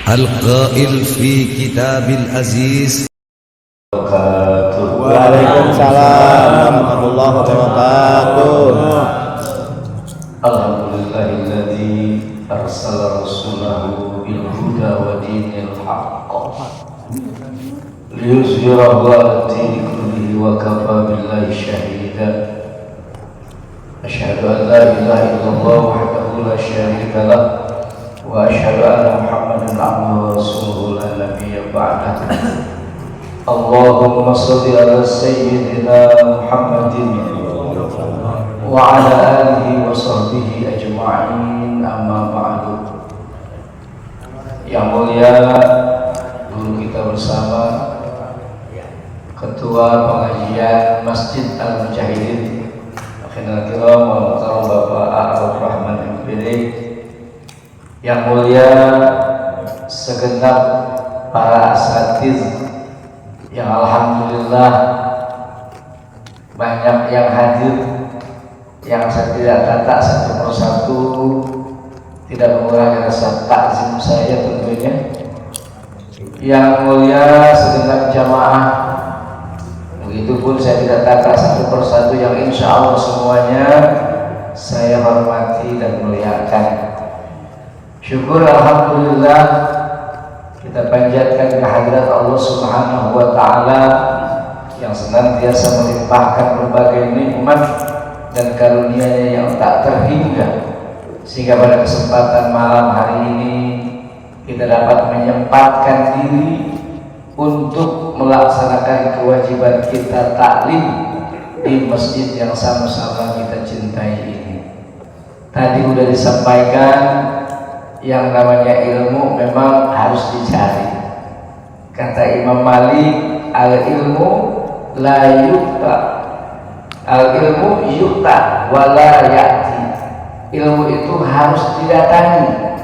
القائل في كتاب العزيز Waalaikumsalam warahmatullahi wabarakatuh. Alhamdulillahilladzi arsala rasulahu bil huda wa dinil haqq liyuzhirahu 'ala dini kullihi wa kafa billahi shahida. Asyhadu an la ilaha illallah wahdahu la syarika lah wa asyhadu anna Muhammadan 'abduhu wa rasuluhu la nabiyya ba'dahu. Allahumma shalli ala sayyidina Muhammadin wa ala alihi wa sahbihi ajma'in, amma ba'du. Yang mulia guru kita bersama, Ketua Pengajian Masjid Al-Mujahidin Akhirul Kiram Muhtaram Bapak A'ruf Rahman MPD, yang mulia segenap para asatiz yang alhamdulillah banyak yang hadir, yang saya tidak tata satu persatu, tidak mengurangi rasa takzim saya tentunya. Yang mulia segenap jamaah, begitupun saya tidak tata satu persatu, yang insya Allah semuanya saya hormati dan muliakan. Syukur alhamdulillah kita panjatkan kehadirat Allah Subhanahu wa Ta'ala yang senantiasa melimpahkan berbagai nikmat dan karunia-Nya yang tak terhingga, sehingga pada kesempatan malam hari ini kita dapat menyempatkan diri untuk melaksanakan kewajiban kita taklim di masjid yang sama-sama kita cintai ini. Tadi sudah disampaikan, yang namanya ilmu memang harus dicari. Kata Imam Malik, al-ilmu la yukta, al-ilmu yukta wala ya'ti. Ilmu itu harus didatangi,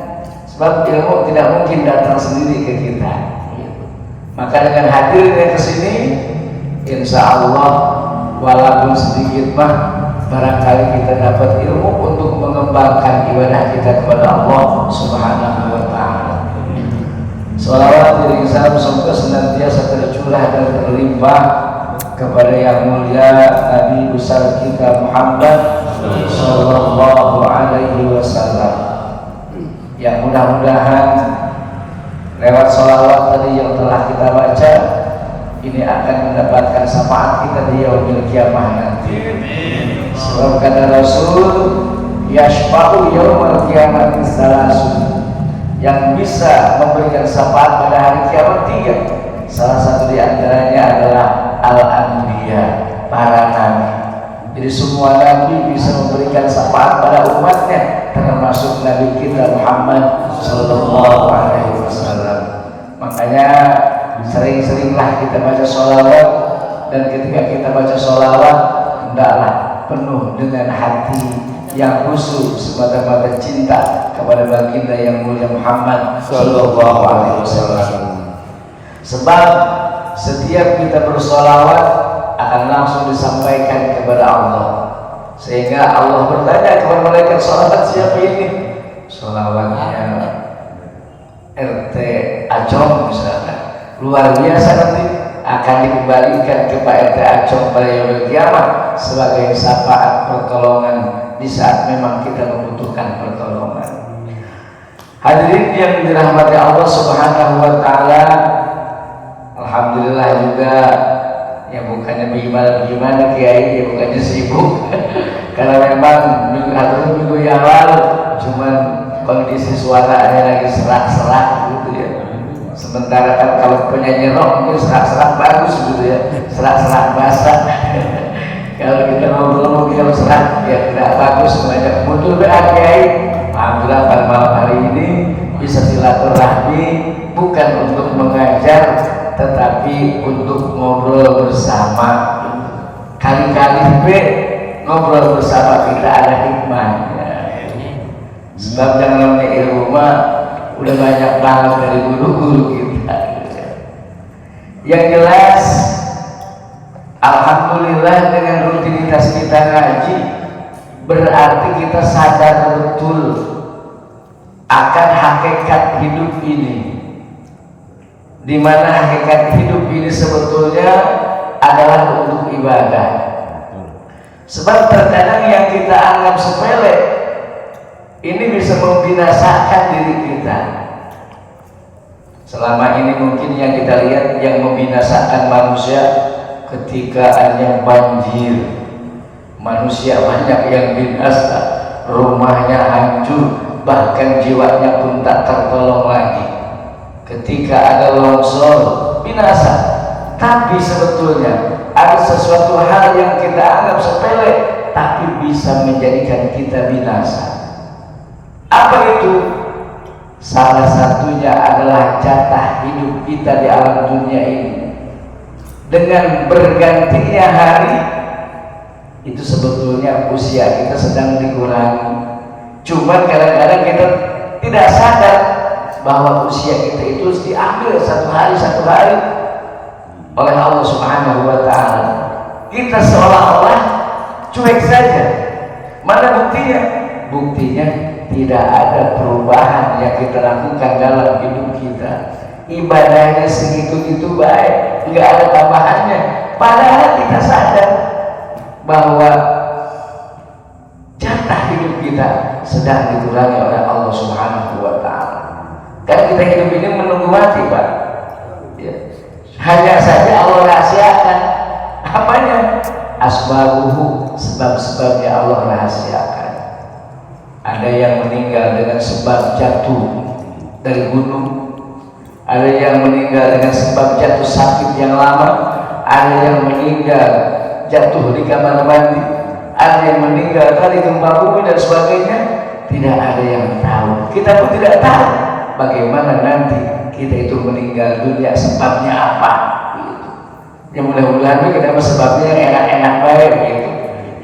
sebab ilmu tidak mungkin datang sendiri ke kita. Maka dengan hadirnya ke sini, insya Allah walaupun sedikit mah barangkali kita dapat ilmu untuk mengembangkan ibadah kita kepada Allah Subhanahu wa Ta'ala. Sholawat dan salam semoga senantiasa tercurah dan terlimpah kepada yang mulia Nabi besar kita Muhammad Sallallahu Alaihi Wasallam, yang mudah-mudahan lewat sholawat tadi yang telah kita baca ini akan mendapatkan syafaat kita di yaumil kiamah nanti. Sebab kata Rasul, yashfa'u yaumal qiyamati salasun, yang bisa memberikan syafaat pada hari kiamat tiga. Salah satu di antaranya adalah al-anbiya, para nabi. Jadi semua nabi bisa memberikan syafaat pada umatnya, termasuk nabi kita Muhammad sallallahu alaihi wasallam. Makanya sering-seringlah kita baca sholawat, dan ketika kita baca sholawat hendaklah penuh dengan hati yang khusyuk semata-mata cinta kepada baginda yang mulia Muhammad sallallahu alaihi wasallam. Sebab setiap kita bersholawat akan langsung disampaikan kepada Allah, sehingga Allah bertanya kepada malaikat, sholawat siapa ini? Sholawatnya RT Acong misalnya, luar biasa, nanti akan dikembalikan ke Pak RT Acong pada yaumil kiamat sebagai syafaat pertolongan di saat memang kita membutuhkan pertolongan. Hadirin yang dirahmati Allah Subhanahu wa Ta'ala, alhamdulillah juga ya, bukannya bagaimana Kiai, ya bukannya sibuk karena memang minggu yang lalu cuman kondisi suaranya lagi serak-serak gitu ya. Sementara kan kalau penyanyi rock mungkin serak-serak bagus gitu ya, serak-serak basah. Kalau kita ngobrol mungkin serak ya tidak bagus, banyak muncul Kiai. Alhamdulillah pada malam hari ini bisa silaturahmi, bukan untuk mengajar tetapi untuk ngobrol bersama. Kali-kali ngobrol bersama kita ada hikmahnya. Sebab yang namanya ilmu mah udah banyak banget dari guru-guru kita. Yang jelas, alhamdulillah dengan rutinitas kita ngaji, berarti kita sadar betul akan hakikat hidup ini. di mana hakikat hidup ini sebetulnya adalah untuk ibadah. Sebab terkadang yang kita anggap sepele ini bisa membinasakan diri kita. Selama ini mungkin yang kita lihat yang membinasakan manusia ketika adanya banjir, manusia banyak yang binasa, rumahnya hancur, bahkan jiwanya pun tak tertolong lagi. Ketika ada longsor, binasa. Tapi sebetulnya ada sesuatu hal yang kita anggap sepele tapi bisa menjadikan kita binasa. Apa itu? Salah satunya adalah jatah hidup kita di alam dunia ini. Dengan bergantinya hari, itu sebetulnya usia kita sedang dikurangi. Cuma kadang-kadang kita tidak sadar bahwa usia kita itu diambil satu hari oleh Allah Subhanahu wa Ta'ala. Kita seolah-olah cuek saja. Mana buktinya? Buktinya tidak ada perubahan yang kita lakukan dalam hidup kita. Ibadahnya segitu-gitu baik, nggak ada tambahannya. Padahal kita sadar bahwa jatah hidup kita sedang dikurangi oleh Allah Subhanahu wa Ta'ala. Kan kita hidup ini menunggu mati, Pak. Ya. Hanya saja Allah rahasiakan. Apanya? Asbabuhu, sebab-sebabnya Allah rahasiakan. Ada yang meninggal dengan sebab jatuh dari gunung, ada yang meninggal dengan sebab jatuh sakit yang lama, ada yang meninggal jatuh di kamar mandi, ada yang meninggal kali gempa bumi dan sebagainya. Tidak ada yang tahu. Kita pun tidak tahu bagaimana nanti kita itu meninggal dunia, sebabnya apa gitu. Ya mudah-mudahan kita sebabnya yang enak-enak baik gitu.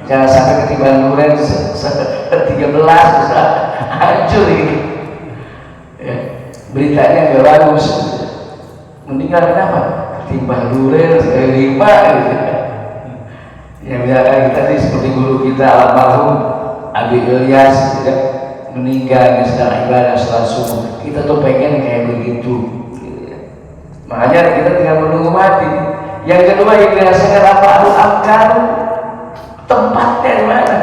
Jangan sampai ketiban duren 13 bisa hancur gitu. Ya, beritanya nggak bagus. Meninggal kenapa? Ketiban duren sekali 5 gitu. Ya biarkan kita nih seperti guru kita almarhum Abi Ilyas gitu, meninggal di sedang ibadah salat subuh. Kita tuh pengen kayak begitu gitu ya. Makanya kita tinggal menunggu mati. Yang kedua yang dirasakan Rafa'ul Amkar, tempatnya di mana?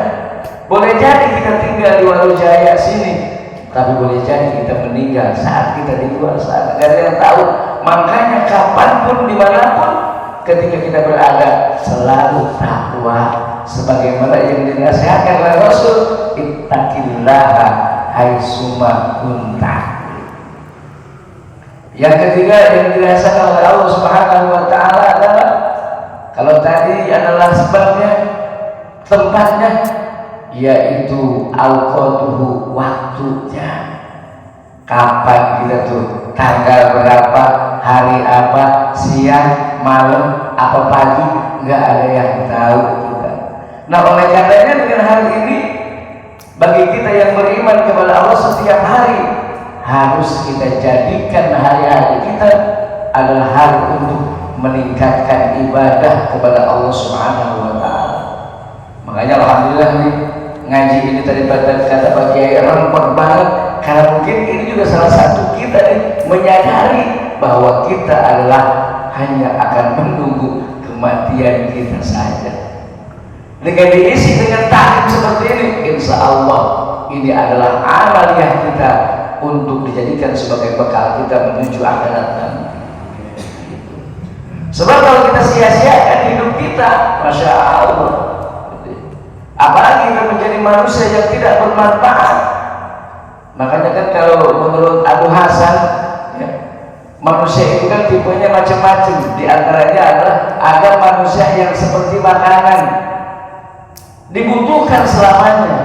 Boleh jadi kita tinggal di Waljaya sini, tapi boleh jadi kita meninggal saat kita di luar sana. Gak ada yang tahu. Makanya kapanpun, dimanapun, ketika kita berada, selalu takwa. Sebagaimana yang dinasihatkan oleh Rasul, ittaqillaha haitsuma kunta. Yang ketiga yang dirasakan oleh Allah Subhanahu wa Ta'ala adalah, kalau tadi adalah sebabnya, tempatnya, yaitu awqatuhu, waktunya. Kapan kita tuh, tanggal berapa, hari apa, siang, malam, apa pagi, nggak ada yang tahu kita. Nah oleh karenanya dengan hari ini, bagi kita yang beriman kepada Allah, setiap hari harus kita jadikan hari-hari kita adalah hari untuk meningkatkan ibadah kepada Allah Subhanahu wa Ta'ala. Makanya alhamdulillah nih, ngaji ini tadi kata Pak Kiai rempet banget, karena mungkin ini juga salah satu kita nih menyadari bahwa kita adalah hanya akan menunggu kematian kita saja. Dengan diisi dengan taklim seperti ini, insya Allah ini adalah amaliyah kita untuk dijadikan sebagai bekal kita menuju akhirat nanti. Sebab kalau kita sia-siakan hidup kita, masya Allah, apalagi kita menjadi manusia yang tidak bermanfaat. Makanya kan kalau menurut Abu Hasan, ya, manusia itu kan tipenya macam-macam. Di antaranya adalah ada manusia yang seperti makanan, dibutuhkan selamanya.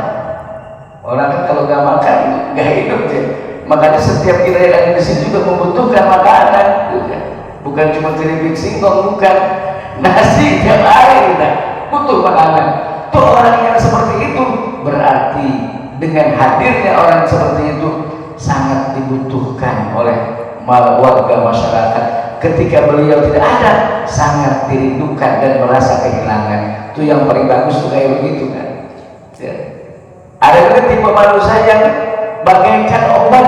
Orang kan kalau nggak makan nggak hidup ya. Makanya setiap kita yang ada di sini juga membutuhkan makanan, gitu. Bukan cuma keripik singkong, bukan, nasi tiap hari kita butuh makanan. Tuh orang yang seperti itu berarti dengan hadirnya orang seperti itu sangat dibutuhkan oleh warga masyarakat. Ketika beliau tidak ada, sangat dirindukan dan merasa kehilangan. Itu yang paling bagus tuh kayak begitu kan. Ya. Ada juga tipe manusia yang bagaikan obat.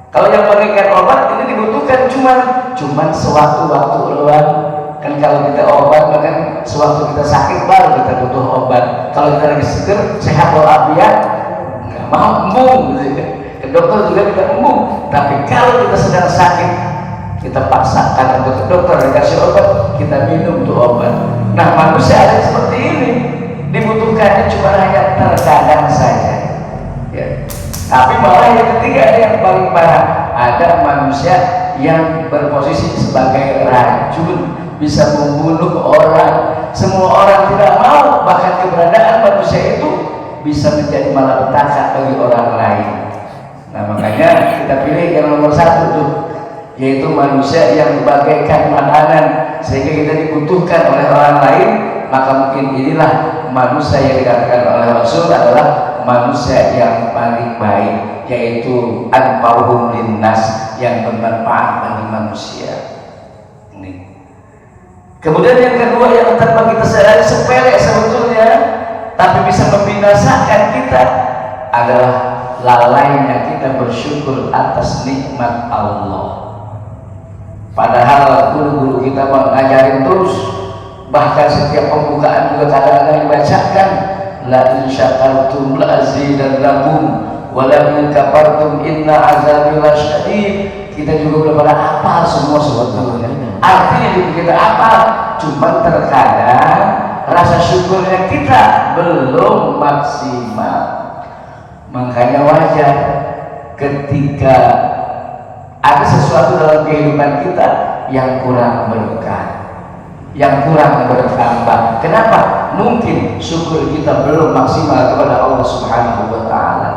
Kalau yang bagaikan obat ini dibutuhkan cuman sewaktu-waktu doang. Kan kalau kita obat bahkan sewaktu kita sakit baru kita butuh obat. Kalau kita lagi seger, sehat walafiat, nggak mau embung. Ke dokter juga kita embung. Tapi kalau kita sedang sakit, kita paksakan untuk ke dokter dikasih obat, kita minum tuh obat. Nah manusia ada seperti ini, dibutuhkannya cuma hanya terkadang saja. Ya. Tapi malah yang ketiga ada yang paling parah, ada manusia yang berposisi sebagai racun, bisa membunuh orang. Semua orang tidak mau, bahkan keberadaan manusia itu bisa menjadi malapetaka bagi orang lain. Nah makanya kita pilih yang nomor satu tuh, yaitu manusia yang bagaikan makanan sehingga kita dibutuhkan oleh orang lain. Maka mungkin inilah manusia yang dikatakan oleh Rasul adalah manusia yang paling baik, yaitu anfa'uhum linnas, yang bermanfaat bagi manusia. Ini. Kemudian yang kedua yang tanpa kita sadari sepele sebetulnya, tapi bisa membinasakan kita adalah lalainya kita bersyukur atas nikmat Allah. Padahal guru-guru kita mengajarin terus, bahkan setiap pembukaan juga kadang-kadang dibacakan, la in syakartum la azidannakum wa la in kafartum inna azabi lasyadid. Kita juga udah pada hafal semua sebetulnya. Artinya kita hafal, cuma terkadang rasa syukurnya kita belum maksimal. Makanya wajar ketika ada sesuatu dalam kehidupan kita yang kurang berkah, yang kurang bertambah. Kenapa? Mungkin syukur kita belum maksimal kepada Allah Subhanahu wa Ta'ala.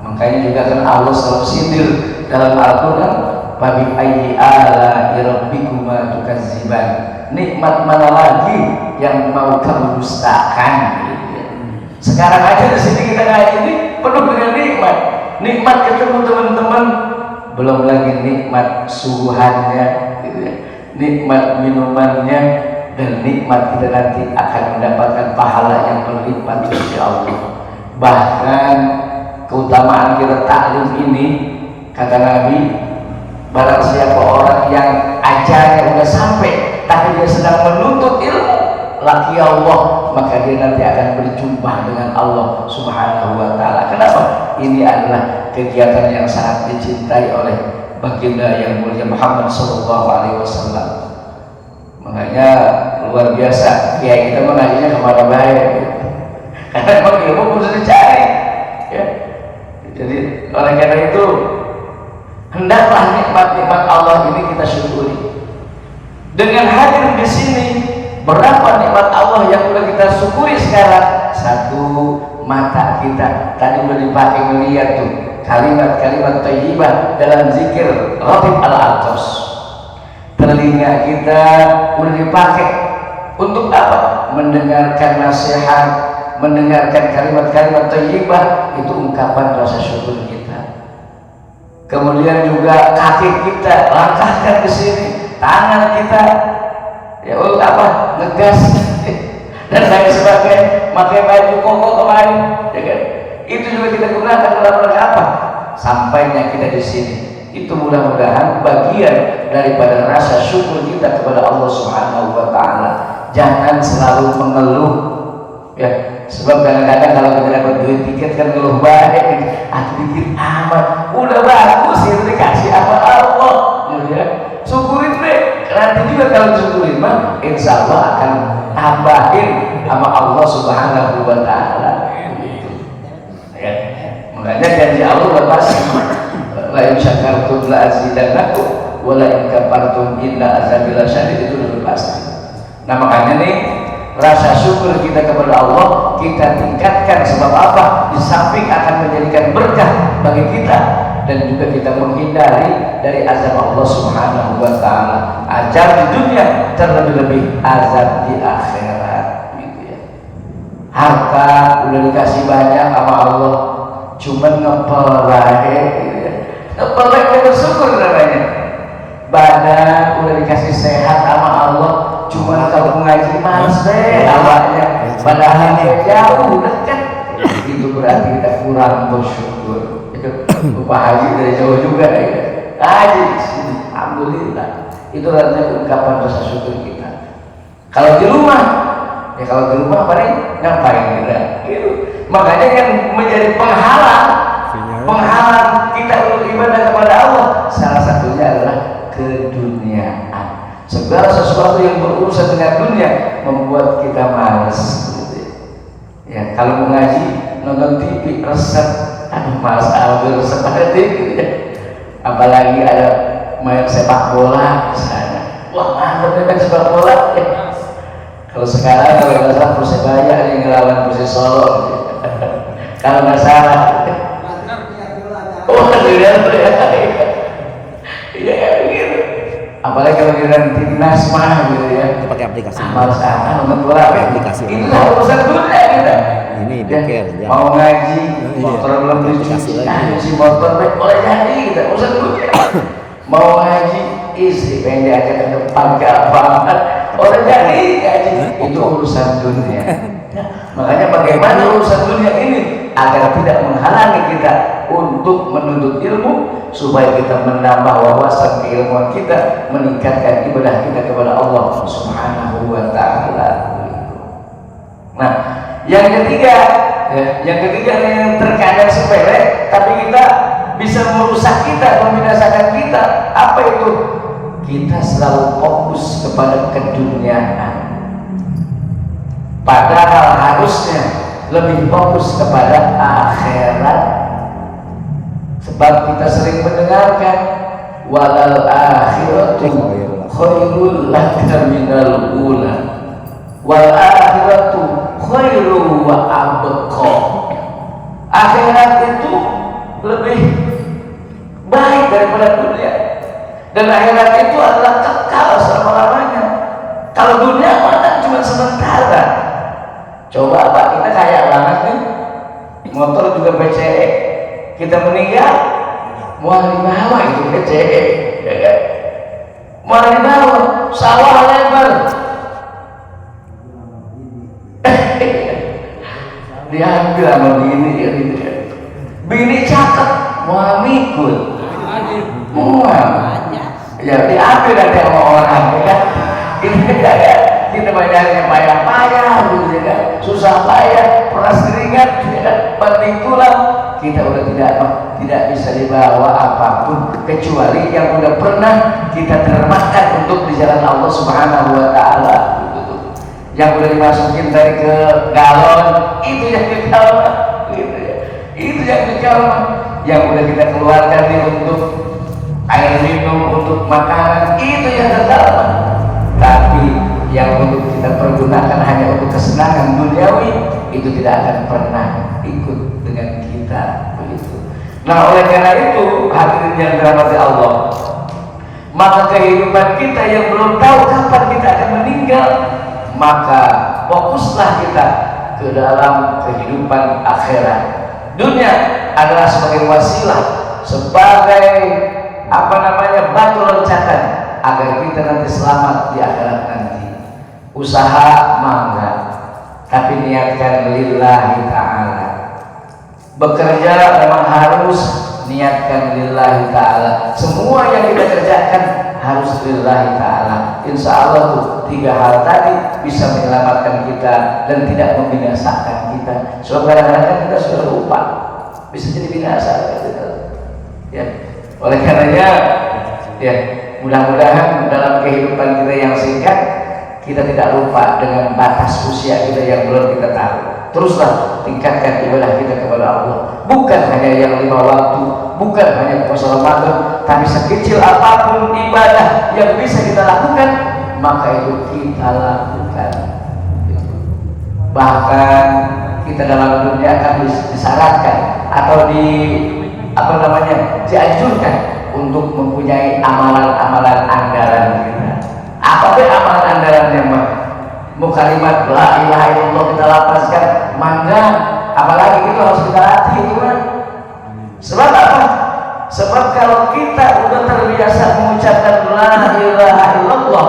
Makanya juga kan Allah selalu sindir dalam Al-Quran, "Fabi ayyi ala'i rabbikuma tukadziban." Nikmat mana lagi yang mau kamu dustakan? Sekarang aja di sini kita ngaji ini penuh dengan nikmat. Nikmat ketemu teman-teman, belum lagi nikmat suguhannya, nikmat minumannya, dan nikmat kita nanti akan mendapatkan pahala yang berlipat insya Allah. Bahkan keutamaan kita taklim ini, kata Nabi, barang siapa orang yang ajarnya sudah sampai tapi dia sedang menuntut ilmu, laki Allah, maka dia nanti akan berjumpa dengan Allah Subhanahu wa Ta'ala. Kenapa? Ini adalah kegiatan yang sangat dicintai oleh baginda yang mulia Muhammad sallallahu alaihi wasallam. Makanya luar biasa kiai kita mengajinya kemana baik, karena memang ilmu harus dicari, ya. Jadi oleh karena itu hendaklah nikmat-nikmat Allah ini kita syukuri. Dengan hadir di sini, berapa nikmat Allah yang sudah kita syukuri sekarang? Satu, mata kita tadi sudah dipakai melihat tuh kalimat-kalimat thayyibah dalam zikir Rabbul Al-Atos. Telinga kita sudah dipakai untuk apa? Mendengarkan nasihat, mendengarkan kalimat-kalimat thayyibah, itu ungkapan rasa syukur kita. Kemudian juga kaki kita langkahkan ke sini, tangan kita ya apa? Ngegas dan lain sebagainya, pakai baju koko kemarin, ya kan? Itu juga kita gunakan dalam rangka apa? Sampainya kita di sini. Itu mudah-mudahan bagian daripada rasa syukur kita kepada Allah Subhanahu wa Ta'ala. Jangan selalu mengeluh, ya. Sebab kadang-kadang kalau kita dapat duit tiket kan ngeluh baik, dikit amat, udah bagus itu dikasih apa Allah, ya. Syukurin deh. Nanti juga kalau syukurin mah, insya Allah akan tambahin sama Allah Subhanahu wa Ta'ala. Ya. Makanya janji Allah udah pasti, la in syakartum la azidannakum wa la in kafartum inna azabi lasyadid, itu udah pasti. Nah makanya nih rasa syukur kita kepada Allah kita tingkatkan, sebab apa? Di samping akan menjadikan berkah bagi kita dan juga kita menghindari dari azab Allah Subhanahu wa Ta'ala. Azab di dunia, terlebih-lebih azab di akhirat, gitu ya. Harta udah dikasih banyak sama Allah, cuman ngepelai, gitu ya. Ngepelai bersyukur namanya. Badan udah dikasih sehat sama Allah, cuman kalau ngaji males deh awalnya, padahal jauh dekat. Itu berarti kita kurang bersyukur. Itu Pak Haji dari jauh juga, ya. sini, alhamdulillah. Itu artinya ungkapan rasa syukur kita. Kalau di rumah, ya kalau di rumah paling ngapain kita? Gitu. Makanya yang menjadi penghalang kita untuk ibadah kepada Allah, salah satunya adalah keduniaan. Segala sesuatu yang berurusan dengan dunia membuat kita malas. Gitu. Ya, kalau mau ngaji, nonton TV, resep, aduh malas ambil resep ada TV. Apalagi ada main sepak bola misalnya, wah mantap kan sepak bola. Kalau sekarang kalau nggak salah Persebaya yang ngelawan Persis Solo. Kalau nggak salah. Oh iya begitu. Apalagi kalau kita timnas mah gitu ya. Kita pakai aplikasi. Malas nonton bola. Aplikasi. Ini urusan dunia kita. Ini beker. Ya. Mau ngaji, motor belum dicuci, si motor boleh jadi kita urusan dunia. Mau ngaji, istri pengen diajak ke depan ke apa? Orang jadi ngaji itu urusan dunia. Makanya bagaimana urusan dunia ini agar tidak menghalangi kita untuk menuntut ilmu, supaya kita menambah wawasan keilmuan kita, meningkatkan ibadah kita kepada Allah Subhanahu wa Ta'ala. Nah, yang ketiga yang terkadang sepele, tapi kita bisa merusak kita, membinasakan kita. Apa itu? Kita selalu fokus kepada keduniaan, padahal harusnya lebih fokus kepada akhirat. Sebab kita sering mendengarkan walal akhiratu khairul laka minal ula wal akhiratu khairu wa abqa. Akhirat itu lebih baik daripada dunia, dan akhirat itu adalah kekal selama-lamanya. Kalau dunia kan cuma sementara. Coba Pak, kita kaya banget nih, motor juga BCE, kita meninggal mau dibawa itu BCE, ya kan? Mau dibawa sawah lebar, diambil sama bini ya gitu ya. Bini cakep, mau mikul, mau ya diambil nanti sama orang, ya kan? Kita banyaknya payah-payah gitu ya kan, susah payah, peras keringat ya kan, banting tulang, kita udah tidak bisa dibawa apapun kecuali yang udah pernah kita termakan untuk di jalan Allah Subhanahu wa Ta'ala. Yang udah dimasukin dari ke galon, itu yang dikalma gitu ya. Itu yang dikalma, yang udah kita keluarkan nih untuk air minum, untuk makanan, itu yang dikalma. Tapi yang untuk kita pergunakan hanya untuk kesenangan duniawi, itu tidak akan pernah ikut dengan kita begitu. Nah, oleh karena itu hadirin yang dirahmati Allah, maka kehidupan kita yang belum tahu kapan kita akan meninggal, maka fokuslah kita ke dalam kehidupan akhirat. Dunia adalah sebagai wasilah, sebagai batu loncatan agar kita nanti selamat di akhirat nanti. Usaha mangga, tapi niatkan lillahi ta'ala. Bekerja memang harus niatkan lillahi ta'ala. Semua yang kita kerjakan harus lillahi ta'ala. Insya Allah tuh 3 hal tadi bisa menyelamatkan kita dan tidak membinasakan kita. Sebab kadang-kadang kita sudah lupa, bisa jadi binasa gitu. Ya, oleh karenanya ya, mudah-mudahan dalam kehidupan kita yang singkat kita tidak lupa dengan batas usia kita yang belum kita tahu. Teruslah tingkatkan ibadah kita kepada Allah, bukan hanya yang 5 waktu, bukan hanya puasa Ramadan, tapi sekecil apapun ibadah yang bisa kita lakukan, maka itu kita lakukan. Bahkan kita dalam dunia akan disyaratkan atau dianjurkan untuk mempunyai amalan-amalan andalan kita. Apa sih amalan andalannya, Mbak? Mau kalimat la ilaha illallah kita lapaskan, mangga, apalagi itu harus kita latih itu kan. Sebab apa? Sebab kalau kita udah terbiasa mengucapkan la ilaha illallah,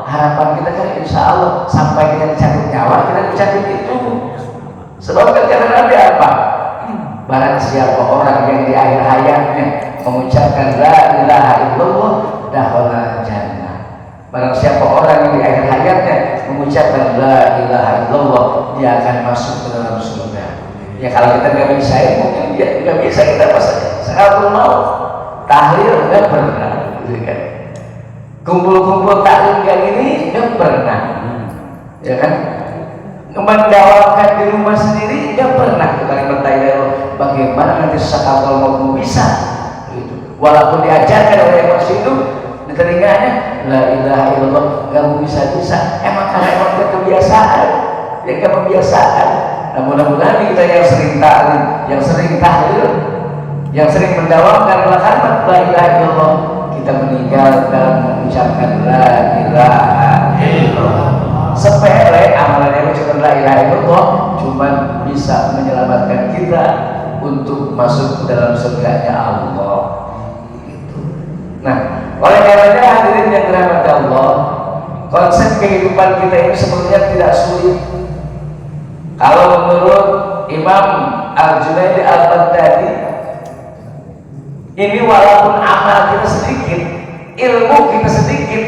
harapan kita kan insya Allah sampai kita dicabut nyawa, kita ucapin itu. Sebab kan karena nanti apa? Barang siapa orang yang di akhir hayatnya mengucapkan la ilaha illallah dakhala jannah. Barang siapa orang yang di akhir hayatnya mengucapkan la ilaha illallah, dia akan masuk ke dalam surga. Ya kalau kita nggak bisa, ya mungkin dia nggak bisa, kita pas sekali mau tahlil nggak pernah, gitu kan? Kumpul-kumpul tahlil kayak gini nggak pernah, ya kan? Mendawamkan di rumah sendiri nggak pernah. Kita bertanya bagaimana nanti sakaratul maut bisa, gitu. Walaupun diajarkan oleh yang masih hidup di telinganya la ilaha illallah nggak bisa, emang karena emang kebiasaan, ya kebiasaan. Nah mudah-mudahan kita yang sering tahlil, yang sering mendawamkan kalimat la ilaha illallah, kita meninggal dalam mengucapkan la ilaha illallah. Sepele amalannya mengucapkan la ilaha illallah cuma bisa menyelamatkan kita untuk masuk ke dalam surganya Allah. Gitu. Nah, oleh karenanya hadirin yang dirahmati Allah, konsep kehidupan kita ini sebenarnya tidak sulit. Kalau menurut Imam Al-Junaidi Al-Baghdadi, ini walaupun amal kita sedikit, ilmu kita sedikit,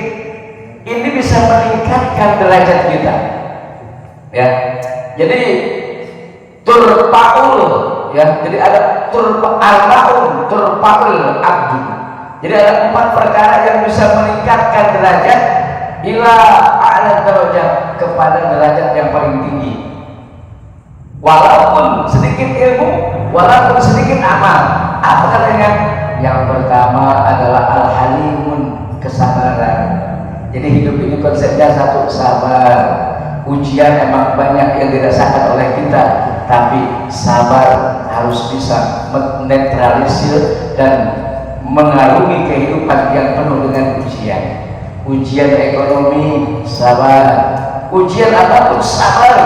ini bisa meningkatkan derajat kita. Ya, jadi turpaul, ya, jadi ada turpaul abdu. Jadi ada 4 perkara yang bisa meningkatkan derajat ila a'la darajat, kepada derajat yang paling tinggi. Walaupun sedikit ilmu, walaupun sedikit amal. Apa katanya? Yang pertama adalah al-halimun, kesabaran. Jadi hidup ini konsepnya satu, sabar. Ujian emang banyak yang dirasakan oleh kita, tapi sabar harus bisa menetralisir dan mengarungi kehidupan yang penuh dengan ujian. Ujian ekonomi, sabar. Ujian apapun, sabar.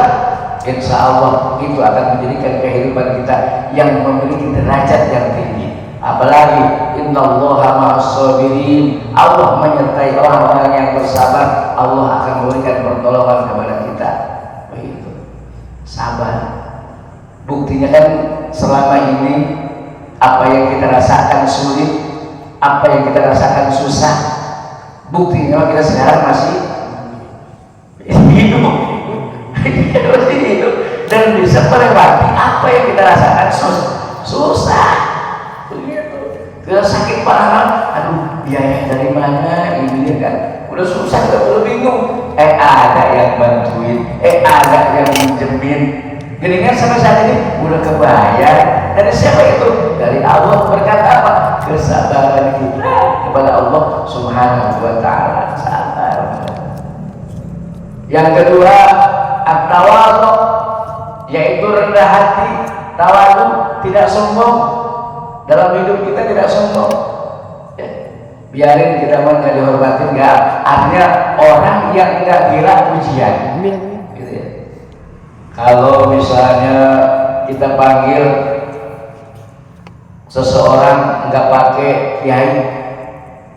Insya Allah itu akan menjadikan kehidupan kita yang memiliki derajat yang tinggi. Apalagi innallaha ma'as-sabirin, Allah menyertai orang-orang yang bersabar. Allah akan memberikan pertolongan kepada kita. Begitu. Sabar. Buktinya kan selama ini apa yang kita rasakan sulit, apa yang kita rasakan susah, buktinya kita sekarang masih hidup. Masih hidup dan bisa melewati apa yang kita rasakan susah. Kalau sakit parah, aduh biaya dari mana ini kan, udah susah, udah bingung. Ada yang bantuin, ada yang minjemin. Jadi kan sampai saat ini udah kebayar. Dari siapa itu? Dari Allah. Berkat apa? Kesabaran kita kepada Allah Subhanahu wa Ta'ala. Sabar. Yang kedua, at-tawadhu, yaitu rendah hati. Tawadhu, tidak sombong. Dalam hidup kita tidak sombong, ya. Biarin kita mau nggak dihormatin, nggak. Artinya orang yang nggak kira ujian, gitu ya. Kalau misalnya kita panggil seseorang nggak pakai kiai,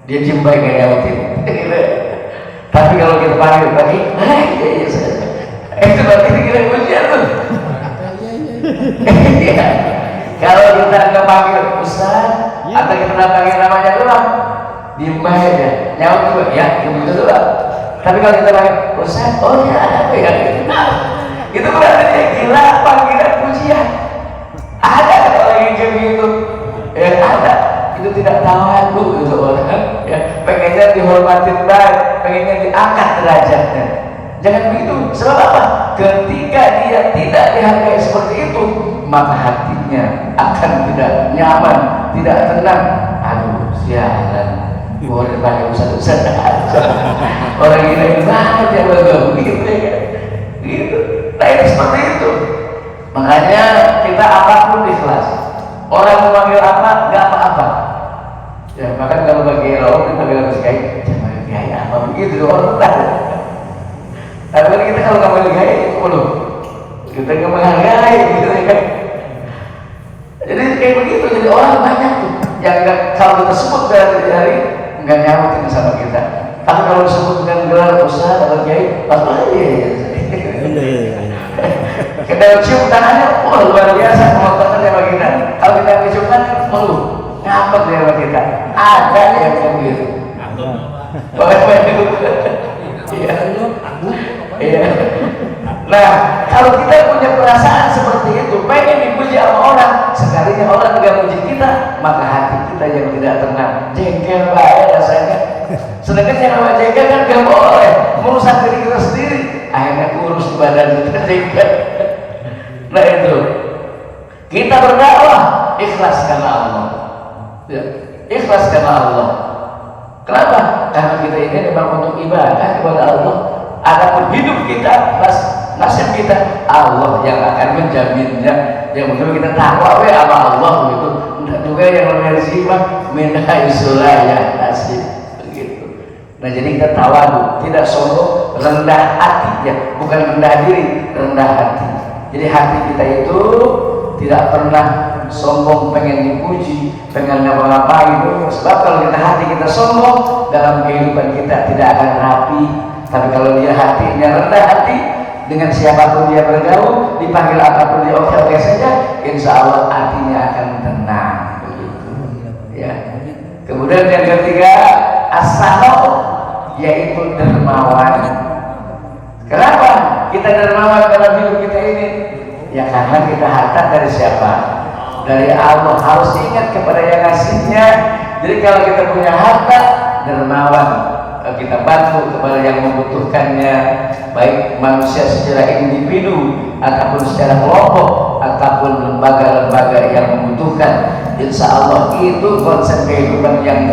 dia jembai kayak nyautin. Tapi kalau kita panggil pakai, itu berarti dikira ujian tuh. Kalau kita nggak panggil Ustaz, atau kita nggak panggil namanya doang, diem aja, nyaut juga, ya, gitu doang. Tapi kalau kita panggil Ustaz, oh ya ada apa ya? Itu berarti dia gila panggilan pujian. Ada kan orang yang kayak gitu? Ya ada. Itu tidak tawadhu gitu orang. Ya, pengennya dihormatin baik, pengennya diangkat derajatnya. Jangan begitu. Sebab apa? Ketika dia tidak dihargai seperti itu, maka hatinya akan tidak nyaman, tidak tenang. Aduh, sialan, boleh pakai ustaz-ustaz aja. Orang ini banget ya begitu ya, gitu. Nah ini seperti itu. Makanya kita apapun ikhlas. Orang memanggil apa, nggak apa-apa. Ya, bahkan kalau bagi orang kita bilang sekali, jangan kiai apa begitu orang tahu. Tapi kita kalau nggak boleh kiai, belum. Kita nggak menghargai, gitu kan. Jadi kayak begitu, jadi orang banyak tuh yang gak, kalau kita sebut dari nggak nyautin sama kita. Tapi kalau disebut dengan gelar ustaz atau kiai, pas aja. Kita cium tangannya, luar biasa penontonnya sama kita. Kalau kita cium tangan, malu. ngapa dia sama kita? Ada yang begitu. Iya. Iya. Nah, kalau kita punya perasaan seperti itu, pengen dipuji sama orang, sekalinya orang tidak puji kita, maka hati kita yang tidak tenang, jengkel baik rasanya. Sedangkan yang namanya jengkel kan gak boleh, merusak diri kita sendiri, akhirnya kurus di badan kita jengkel. Nah itu, kita berdakwah ikhlas karena Allah. Ya, ikhlas karena Allah. Kenapa? Karena kita ini memang untuk ibadah kepada Allah. Adapun hidup kita, nasib kita, Allah yang akan menjaminnya. Yang betul kita takwa sama Allah begitu. Tidak juga yang lebih sifat minha isulaya nasib begitu. Nah jadi kita tawadu, tidak sombong, rendah hati ya, bukan rendah diri, rendah hati. Jadi hati kita itu tidak pernah sombong, pengen dipuji, pengen ngapa-ngapain. Sebab kalau kita hati kita sombong, dalam kehidupan kita tidak akan rapi. Tapi kalau dia hatinya rendah hati, dengan siapapun dia bergaul, dipanggil apapun dia oke-oke saja, insya Allah hatinya akan tenang begitu. Ya. Kemudian yang ketiga, as-sakhaw, yaitu dermawan. Kenapa kita dermawan dalam hidup kita ini? Ya karena kita harta dari siapa? Dari Allah. Harus ingat kepada yang ngasihnya. Jadi kalau kita punya harta, dermawan, kita bantu kepada yang membutuhkannya, baik manusia secara individu ataupun secara kelompok ataupun lembaga-lembaga yang membutuhkan. Insya Allah itu konsep kehidupan yang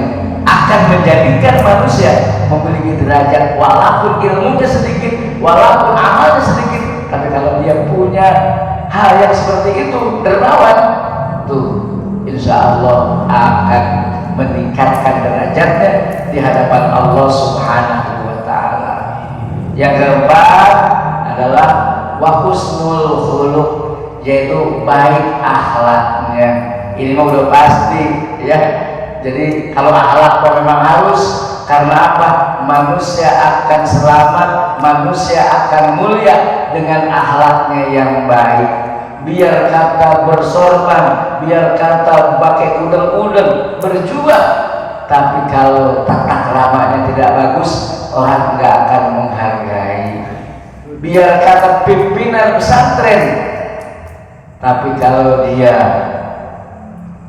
akan menjadikan manusia memiliki derajat, walaupun ilmunya sedikit, walaupun amalnya sedikit, tapi kalau dia punya hal yang seperti itu, dermawan, tuh insya Allah akan meningkatkan derajatnya di hadapan Allah Subhanahu wa Ta'ala. Yang keempat adalah wa husnul khuluq, yaitu baik akhlaknya. Ini mah udah pasti ya. Jadi kalau akhlak memang harus, karena apa? Manusia akan selamat, manusia akan mulia dengan akhlaknya yang baik. Biar kata bersorban, biar kata pakai udeng-udeng, berjuang, tapi kalau tata keramanya tidak bagus, orang nggak akan menghargai. Biar kata pimpinan pesantren, tapi kalau dia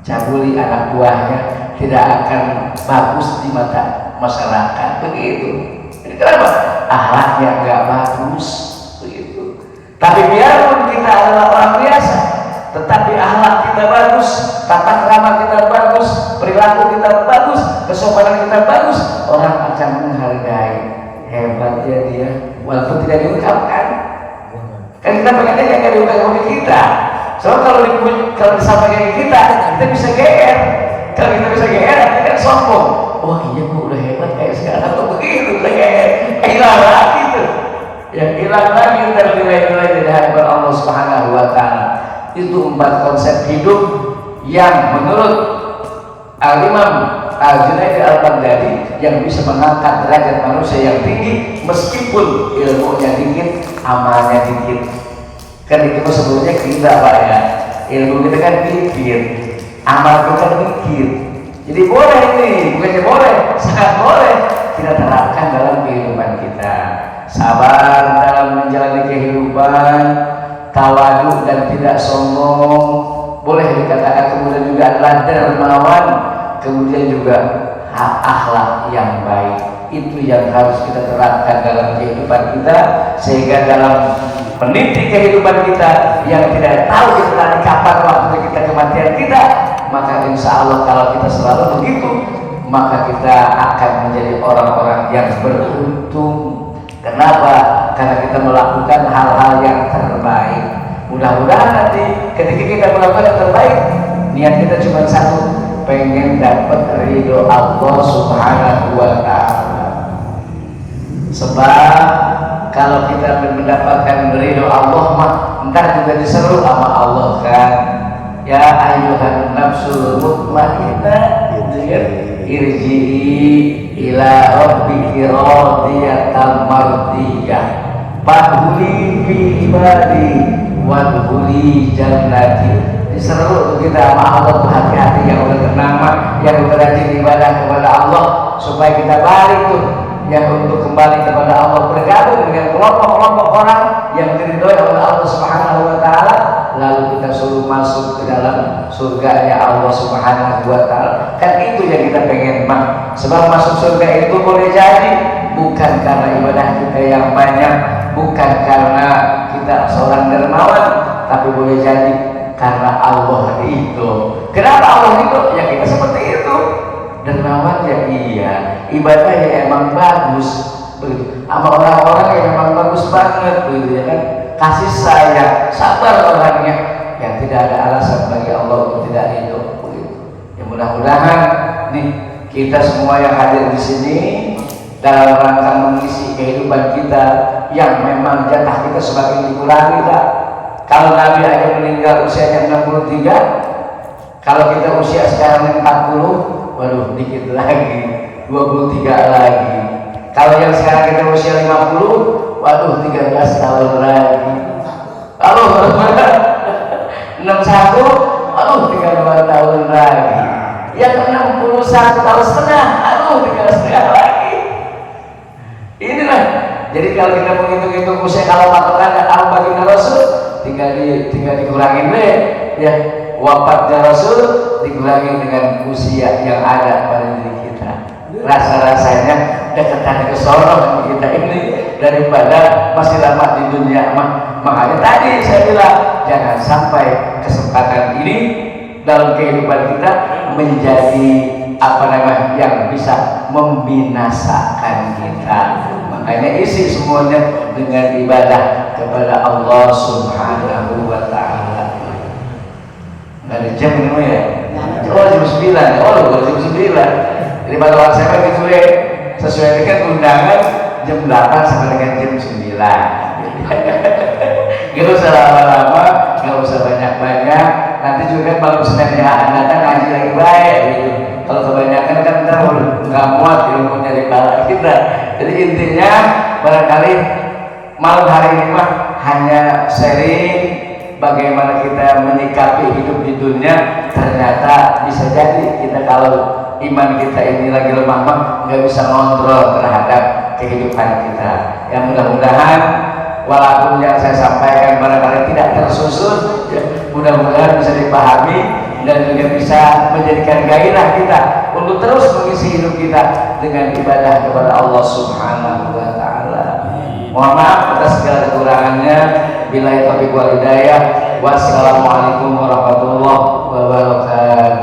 cabuli anak buahnya, tidak akan bagus di mata masyarakat begitu. Jadi kenapa? Akhlaknya nggak bagus begitu. Tapi biarpun kita adalah orang biasa, tetapi akhlak kita bagus, tata krama kita bagus, perilaku kita bagus, kesopanan kita bagus, orang akan menghargai. Hebatnya dia, walaupun tidak diungkapkan. Kan kita pengennya yang nggak diungkapkan oleh kita. Soalnya kalau disampaikan ke kita bisa GR. Kalau kita bisa GR, kita kan sombong. Wah iya gua udah hebat kayak sekarang, kok begitu, udah kayak hilang lagi tuh. Yang hilang lagi dari nilai-nilai dari hadapan Allah Subhanahu wa Ta'ala. Itu 4 konsep hidup yang menurut Al-Imam Al-Junaidi Al-Baghdadi yang bisa mengangkat derajat manusia yang tinggi meskipun ilmunya dikit, amalnya dikit. Kan itu sebelumnya kita Pak ya, ilmu kita kan dikit, amal kita dikit. Jadi boleh ini, bukannya boleh, sangat boleh kita terapkan dalam kehidupan kita. Sabar dalam menjalani kehidupan, tawadu dan tidak sombong, boleh dikatakan. Kemudian juga adalah dermawan, kemudian juga akhlak yang baik. Itu yang harus kita terapkan dalam kehidupan kita, sehingga dalam meniti kehidupan kita yang tidak tahu kita nanti kapan waktu kita kematian kita, maka insya Allah kalau kita selalu begitu, maka kita akan menjadi orang-orang yang beruntung. Kenapa? Karena kita melakukan hal-hal yang terbaik. Mudah-mudahan nanti ketika kita melakukan yang terbaik, niat kita cuma satu, pengen dapat ridho Allah Subhanahu wa Ta'ala. Sebab kalau kita mendapatkan ridho Allah mah entar juga diseru sama Allah kan. Ya ayyuhan nafsul mutmainnah irji'i ila rabbiki radiyatan mardiyah fadkhuli fi ibadi wadkhuli jannati. Diseru untuk kita sama Allah tuh hati-hati yang udah tenang mah biar rajin ibadah kepada Allah supaya kita balik tuh ya untuk kembali kepada Allah, bergabung dengan kelompok-kelompok orang yang diridhoi oleh Allah Subhanahu wa taala, lalu kita suruh masuk ke dalam surganya Allah Subhanahu wa taala. Kan itu yang kita pengen, Mak. Sebab masuk surga itu boleh jadi bukan karena ibadah kita yang banyak, bukan karena kita seorang dermawan, tapi boleh jadi karena Allah itu. Kenapa Allah itu? Ya kita seperti itu. Dermawan ya iya, ibadah ya emang bagus begitu, sama orang-orang yang emang bagus banget begitu ya kan, kasih sayang, sabar orangnya, ya tidak ada alasan bagi Allah untuk tidak itu begitu. Ya mudah-mudahan nih kita semua yang hadir di sini dalam rangka mengisi kehidupan kita yang memang jatah kita semakin dikurangi tak? Kalau Nabi aja meninggal usianya 63, kalau kita usia sekarang 40, waduh dikit lagi, 23 lagi. Kalau yang sekarang kita usia 50, waduh 13 tahun lagi. Lalu 61, aduh 32 tahun lagi. Yang 61 tahun setengah, aduh 3,5 lagi. Inilah. Jadi kalau kita menghitung-hitung usia, kalau patokan Allah bagi Rasul, tinggal dikurangin deh, ya. Wafatnya Rasul dikurangi dengan usia yang ada pada diri kita. Rasa-rasanya dekatan ke sono kita ini daripada masih lama di dunia. Makanya tadi saya bilang jangan sampai kesempatan ini dalam kehidupan kita menjadi yang bisa membinasakan kita. Makanya isi semuanya dengan ibadah kepada Allah Subhanahu wa taala. Dari jam ini ya? Oh jam 9, oh jam 9. Jadi pada waktu saya gitu ya, sesuai dengan undangan jam 8 sampai dengan jam 9. Gak usah lama-lama, gak usah banyak-banyak. Nanti juga kalau Seninnya datang ngaji lagi baik gitu. Kalau kebanyakan kan ntar nggak muat ilmunya di kepala kita. Jadi intinya barangkali malam hari ini mah hanya sharing bagaimana kita menyikapi hidup di dunia. Ternyata bisa jadi kita kalau iman kita ini lagi lemah mah nggak bisa ngontrol terhadap kehidupan kita. Yang mudah-mudahan walaupun yang saya sampaikan barangkali tidak tersusun, ya, mudah-mudahan bisa dipahami dan juga bisa menjadikan gairah kita untuk terus mengisi hidup kita dengan ibadah kepada Allah Subhanahu wa taala. Mohon maaf atas segala kekurangannya. Billahi taufiq wal hidayah. Wassalamualaikum warahmatullahi wabarakatuh.